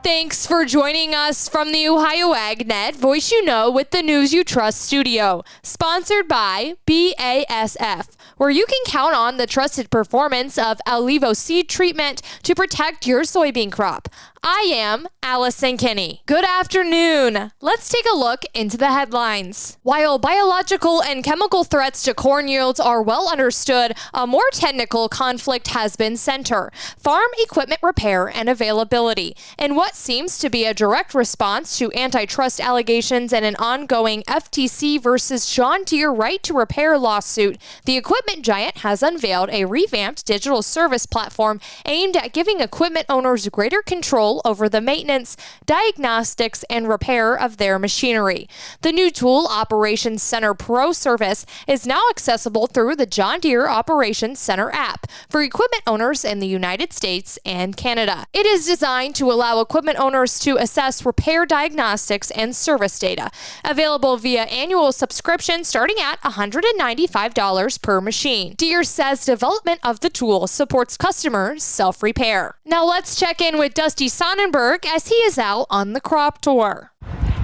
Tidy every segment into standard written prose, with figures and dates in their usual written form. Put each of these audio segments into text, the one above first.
Thanks for joining us from the Ohio AgNet Voice You Know with the News You Trust studio, sponsored by BASF, where you can count on the trusted performance of Alivo seed treatment to protect your soybean crop. I am Allison Kinney. Good afternoon. Let's take a look into the headlines. While biological and chemical threats to corn yields are well understood, a more technical conflict has been centered: farm equipment repair and availability. In what seems to be a direct response to antitrust allegations and an ongoing FTC versus John Deere right to repair lawsuit, the equipment giant has unveiled a revamped digital service platform aimed at giving equipment owners greater control over the maintenance, diagnostics, and repair of their machinery. The new tool, Operations Center Pro Service, is now accessible through the John Deere Operations Center app for equipment owners in the United States and Canada. It is designed to allow equipment owners to assess repair diagnostics and service data. Available via annual subscription starting at $195 per machine. Deere says development of the tool supports customers' self-repair. Now let's check in with Dusty Sonnenberg as he is out on the crop tour.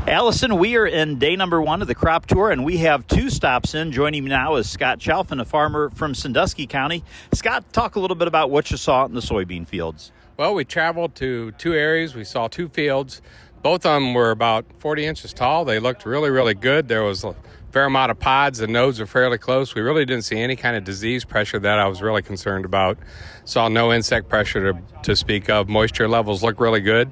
Allison, we are in day number 1 of the crop tour, and we have 2 stops in. Joining me now is Scott Chalfin, a farmer from Sandusky County. Scott, talk a little bit about what you saw in the soybean fields. Well, we traveled to 2 areas. We saw 2 fields. Both of them were about 40 inches tall. They looked really, really good. There was a fair amount of pods. The nodes are fairly close. We really didn't see any kind of disease pressure that I was really concerned about. Saw no insect pressure to speak of. Moisture levels look really good.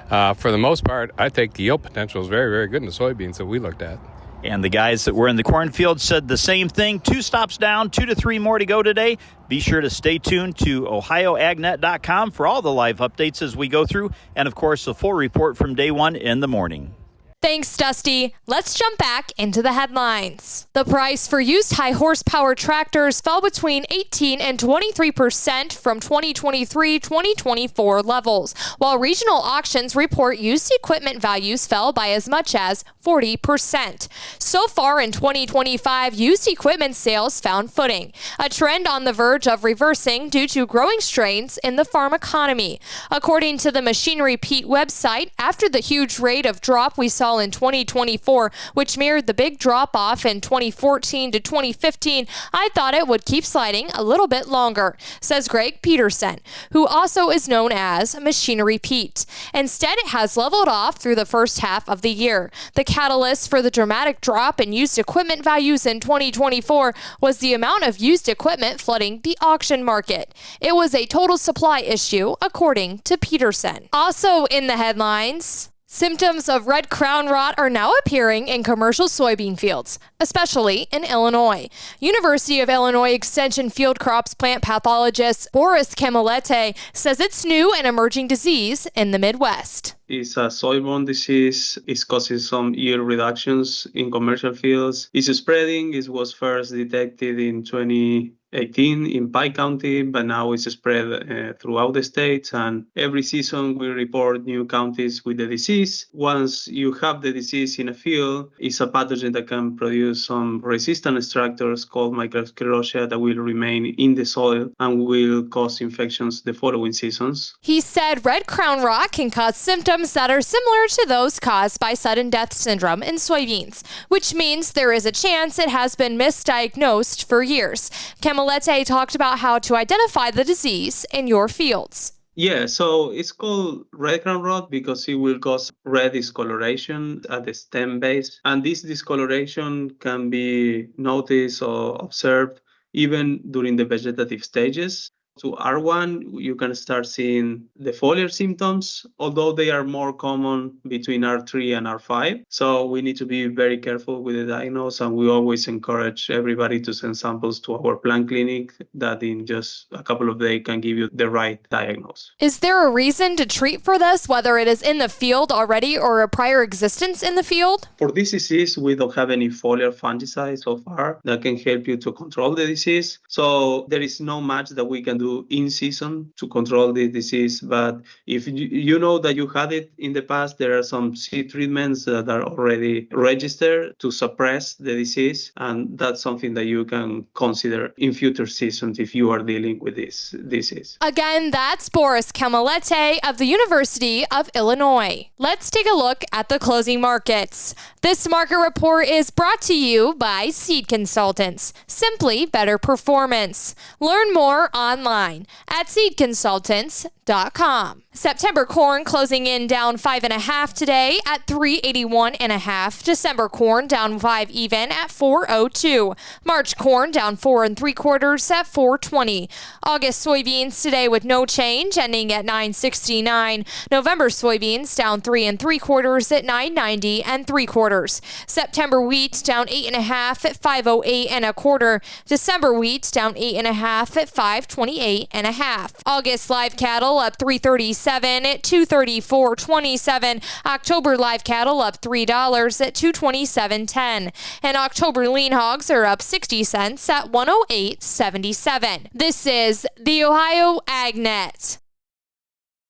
For the most part, I think the yield potential is very, very good in the soybeans that we looked at. And the guys that were in the cornfield said the same thing. 2 stops down, 2 to 3 more to go today. Be sure to stay tuned to ohioagnet.com for all the live updates as we go through. And, of course, the full report from day 1 in the morning. Thanks, Dusty. Let's jump back into the headlines. The price for used high horsepower tractors fell between 18 and 23% from 2023-2024 levels, while regional auctions report used equipment values fell by as much as 40%. So far in 2025, used equipment sales found footing, a trend on the verge of reversing due to growing strains in the farm economy. According to the Machinery Pete website, after the huge rate of drop we saw in 2024, which mirrored the big drop-off in 2014 to 2015, I thought it would keep sliding a little bit longer, says Greg Peterson, who also is known as Machinery Pete. Instead, it has leveled off through the first half of the year. The catalyst for the dramatic drop in used equipment values in 2024 was the amount of used equipment flooding the auction market. It was a total supply issue, according to Peterson. Also in the headlines, symptoms of red crown rot are now appearing in commercial soybean fields, especially in Illinois. University of Illinois Extension field crops plant pathologist Boris Camilete says it's new and emerging disease in the Midwest. It's a soil-borne disease. It's causing some yield reductions in commercial fields. It's spreading. It was first detected in 2018 in Pike County, but now it's spread throughout the state. And every season we report new counties with the disease. Once you have the disease in a field, it's a pathogen that can produce some resistant structures called Mycosclerotia that will remain in the soil and will cause infections the following seasons. He said red crown rot can cause symptoms that are similar to those caused by sudden death syndrome in soybeans, which means there is a chance it has been misdiagnosed for years. Camilete talked about how to identify the disease in your fields. Yeah, so it's called red crown rot because it will cause red discoloration at the stem base. And this discoloration can be noticed or observed even during the vegetative stages. To R1, you can start seeing the foliar symptoms, although they are more common between R3 and R5. So we need to be very careful with the diagnosis, and we always encourage everybody to send samples to our plant clinic that in just a couple of days can give you the right diagnosis. Is there a reason to treat for this, whether it is in the field already or a prior existence in the field? For this disease, we don't have any foliar fungicide so far that can help you to control the disease. So there is no much that we can do do in season to control the disease. But if you know that you had it in the past, there are some seed treatments that are already registered to suppress the disease, and that's something that you can consider in future seasons if you are dealing with this disease. Again, that's Boris Camilete of the University of Illinois. Let's take a look at the closing markets. This market report is brought to you by Seed Consultants. Simply better performance. Learn more online at seedconsultants.com. September corn closing in down 5.5 today at 381.5. December corn down 5 even at 402. March corn down 4 3/4 at 420. August soybeans today with no change, ending at 969. November soybeans down 3 3/4 at 990 3/4. September wheat down 8.5 at 508 1/4. December wheat down 8.5 at 528 1/2. August live cattle up 337 at 234.27. October live cattle up $3 at 227.10. And October lean hogs are up 60 cents at 108.77. This is the Ohio AgNet.